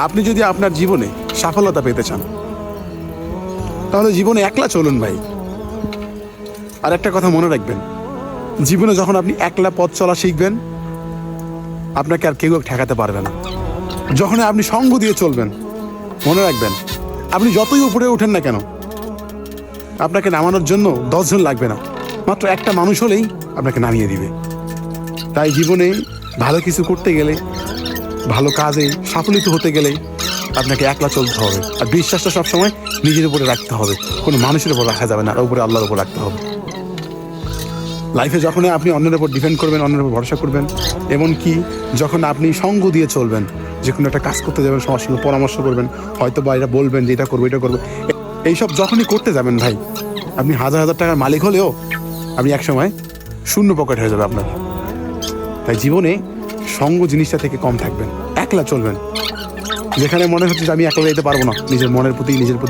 আপনি যদি আপনার জীবনে সফলতা পেতে চান তাহলে জীবনে একলা চলুন ভাই। আর একটা কথা মনে রাখবেন, জীবনে যখন আপনি একলা পথ চলা শিখবেন আপনাকে আর কেউ ঠেকাতে পারবে না। যখন আপনি সঙ্গ দিয়ে চলবেন, মনে রাখবেন আপনি যতই উপরে ওঠেন না কেন আপনাকে নামানোর জন্য 10 জন লাগবে না, মাত্র একটা মানুষ হলেই আপনাকে নামিয়ে দিবে। তাই জীবনে ভালো কিছু করতে গেলে, ভালো কাজে সাফল্য হতে গেলে আপনাকে একলা চলতে হবে। আর বিশ্বাসটা সবসময় নিজের উপরে রাখতে হবে, কোনো মানুষের উপর রাখা যাবে না, আর উপরে আল্লাহর উপর রাখতে হবে। লাইফে যখন আপনি অন্যের উপর ডিপেন্ড করবেন, অন্যের উপর ভরসা করবেন, এমনকি যখন আপনি সঙ্গ দিয়ে চলবেন, যে কোনো একটা কাজ করতে যাবেন সবার সঙ্গে পরামর্শ করবেন, হয়তো বা এটা বলবেন যে এটা করবো এটা করবো, এইসব যখনই করতে যাবেন ভাই, আপনি হাজার হাজার টাকার মালিক হলেও আপনি একসময় শূন্য পকেট হয়ে যাবে আপনার। তাই জীবনে সঙ্গ জিনিসটা থেকে কম থাকবেন, একলা চলবেন। যেখানে মনে হচ্ছে যে আমি একলা যেতে পারবো না, নিজের মনের প্রতি নিজের প্রতি